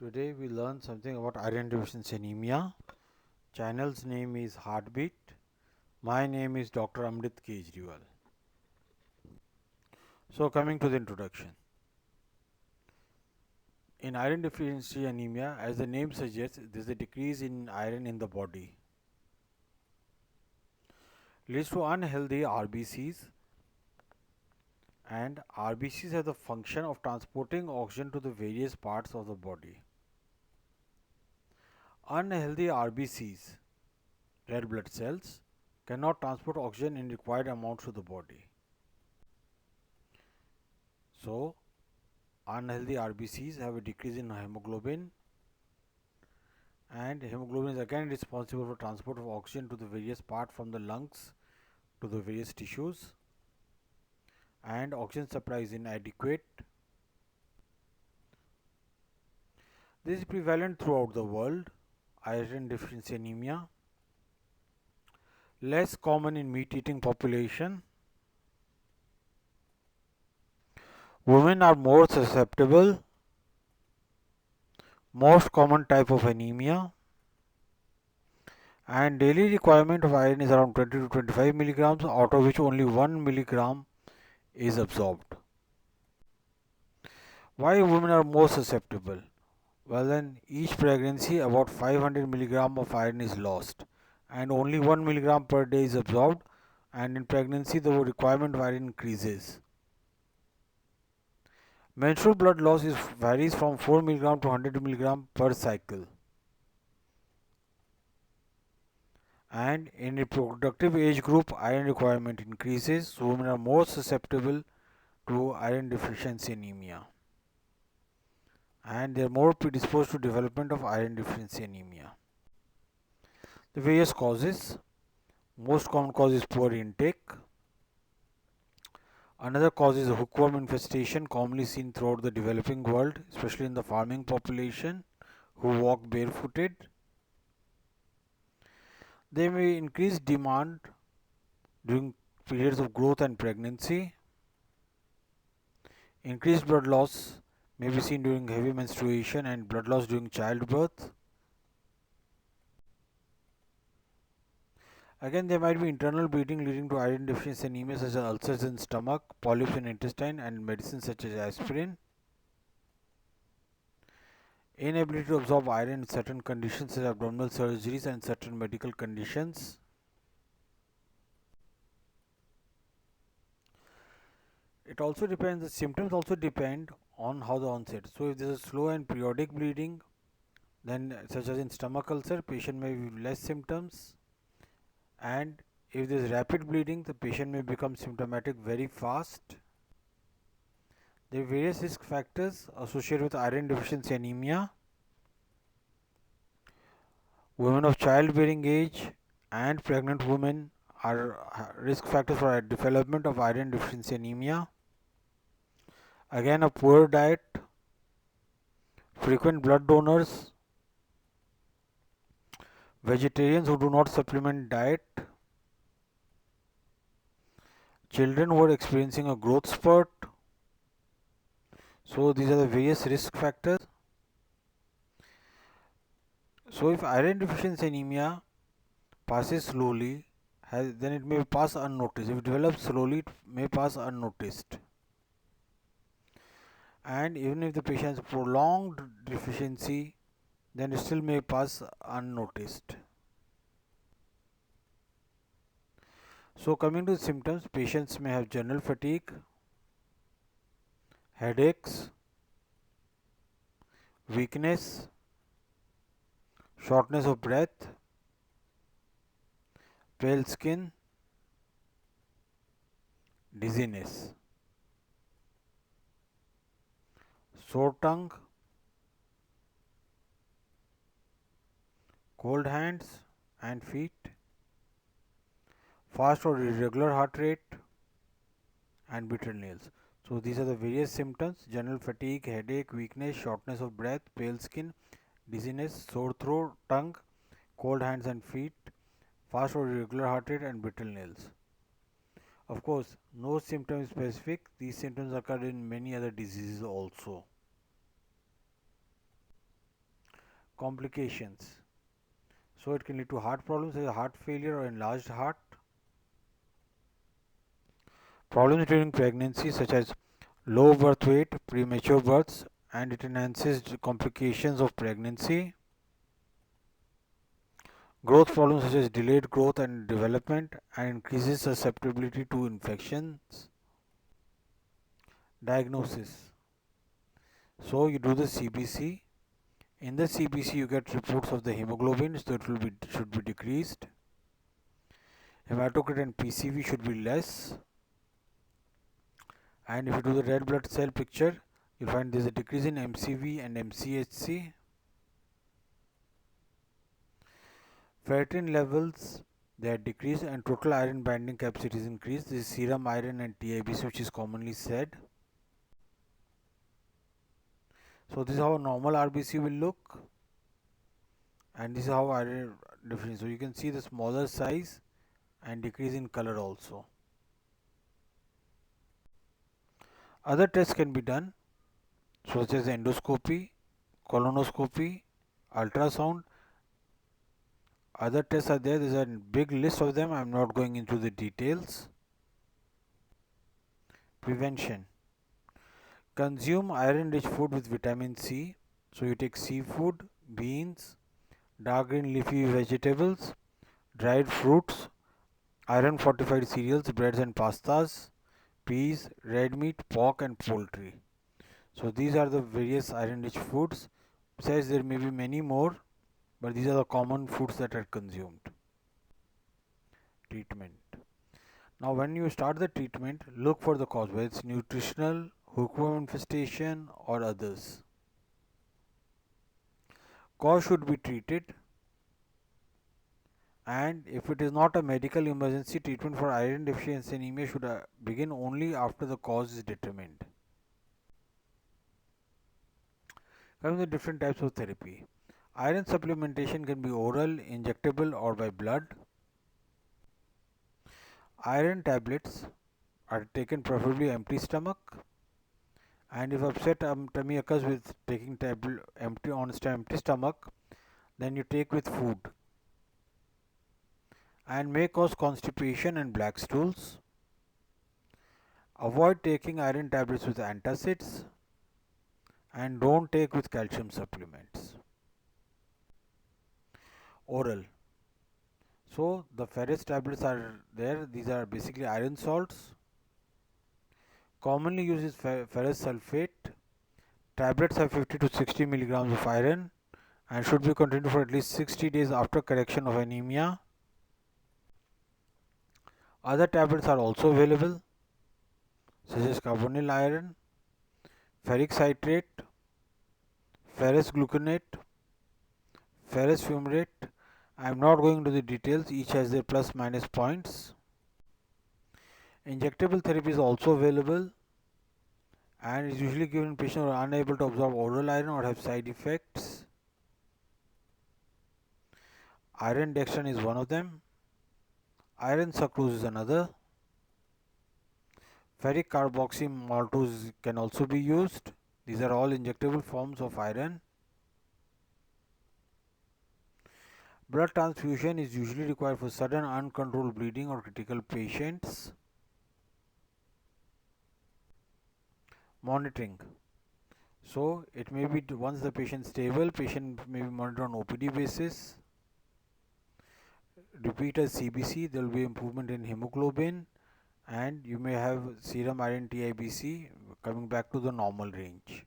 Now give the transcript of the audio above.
Today we learn something about iron deficiency anemia. Channel's name is Heartbeat. My name is Dr. Amrit Kejriwal. So coming to the introduction. In iron deficiency anemia, as the name suggests, there is a decrease in iron in the body. Leads to unhealthy RBCs, and RBCs have the function of transporting oxygen to the various parts of the body. Unhealthy RBCs, red blood cells, cannot transport oxygen in required amounts to the body. So, unhealthy RBCs have a decrease in hemoglobin, and hemoglobin is again responsible for transport of oxygen to the various parts from the lungs to the various tissues, and oxygen supply is inadequate. This is prevalent throughout the world, iron deficiency anemia. Less common in meat-eating population. Women are more susceptible. Most common type of anemia. And daily requirement of iron is around 20 to 25 milligrams, out of which only 1 milligram is absorbed. Why women are more susceptible? Well, then each pregnancy about 500 milligram of iron is lost, and only 1 milligram per day is absorbed, and in pregnancy the requirement of iron increases. Menstrual blood loss varies from 4 milligram to 100 milligram per cycle. And in reproductive age group, iron requirement increases, so women are more susceptible to iron deficiency anemia, and they are more predisposed to development of iron deficiency anemia. The various causes. Most common cause is poor intake. Another cause is hookworm infestation, commonly seen throughout the developing world, especially in the farming population who walk barefooted. They may increase demand during periods of growth and pregnancy. Increased blood loss may be seen during heavy menstruation and blood loss during childbirth. Again, there might be internal bleeding leading to iron deficiency anemia, such as ulcers in stomach, polyps in intestine, and medicines such as aspirin. Inability to absorb iron in certain conditions such as abdominal surgeries and certain medical conditions. It also depends, the symptoms also depend on how the onset. So if there is a slow and periodic bleeding, then such as in stomach ulcer, patient may have less symptoms, and if there is rapid bleeding, the patient may become symptomatic very fast. There are various risk factors associated with iron deficiency anemia. Women of childbearing age and pregnant women are risk factors for development of iron deficiency anemia. Again, a poor diet, frequent blood donors, vegetarians who do not supplement diet, children who are experiencing a growth spurt. So these are the various risk factors. So if iron deficiency anemia passes slowly, then it may pass unnoticed. If it develops slowly, it may pass unnoticed. And even if the patient has prolonged deficiency, then it still may pass unnoticed. So coming to the symptoms, patients may have general fatigue, headaches, weakness, shortness of breath, pale skin, dizziness, sore tongue, cold hands and feet, fast or irregular heart rate, and brittle nails. So these are the various symptoms: general fatigue, headache, weakness, shortness of breath, pale skin, dizziness, sore throat, tongue, cold hands and feet, fast or irregular heart rate, and brittle nails. Of course, no symptom is specific. These symptoms occur in many other diseases also. Complications. So it can lead to heart problems such as heart failure or enlarged heart. Problems during pregnancy such as low birth weight, premature births, and it enhances complications of pregnancy. Growth problems such as delayed growth and development and increases susceptibility to infections. Diagnosis. So you do the CBC. In the CBC you get reports of the hemoglobin, so it should be decreased. Hematocrit and PCV should be less. And if you do the red blood cell picture, you'll find there is a decrease in MCV and MCHC. Ferritin levels, they are decreased and total iron binding capacity is increased. This is serum iron and TIBC, which is commonly said. So this is how a normal RBC will look, and this is how iron deficiency. So you can see the smaller size and decrease in color also. Other tests can be done, such as endoscopy, colonoscopy, ultrasound. Other tests are there. There's a big list of them. I'm not going into the details. Prevention. Consume iron-rich food with vitamin C. So you take seafood, beans, dark green leafy vegetables, dried fruits, iron-fortified cereals, breads and pastas, peas, red meat, pork and poultry. So these are the various iron-rich foods. Besides, there may be many more, but these are the common foods that are consumed. Treatment. Now when you start the treatment, look for the cause, whether it's nutritional, hookworm infestation or others. Cause should be treated, and if it is not a medical emergency, treatment for iron deficiency anemia should begin only after the cause is determined. Coming to different types of therapy. Iron supplementation can be oral, injectable or by blood. Iron tablets are taken preferably empty stomach, and if upset tummy occurs with taking tablet empty stomach, then you take with food, and may cause constipation and black stools. Avoid taking iron tablets with antacids, and don't take with calcium supplements. Oral. So the ferrous tablets are there. These are basically iron salts. Commonly used is ferrous sulfate. Tablets have 50 to 60 milligrams of iron and should be continued for at least 60 days after correction of anemia. Other tablets are also available, such as carbonyl iron, ferric citrate, ferrous gluconate, ferrous fumarate. I am not going into the details, each has their plus minus points. Injectable therapy is also available and is usually given in patients who are unable to absorb oral iron or have side effects. Iron dextran is one of them. Iron sucrose is another. Ferric carboxy maltose can also be used. These are all injectable forms of iron. Blood transfusion is usually required for sudden uncontrolled bleeding or critical patients. Monitoring. So it may be once the patient is stable, patient may be monitored on OPD basis. Repeat as CBC, there will be improvement in hemoglobin and you may have serum iron TIBC coming back to the normal range.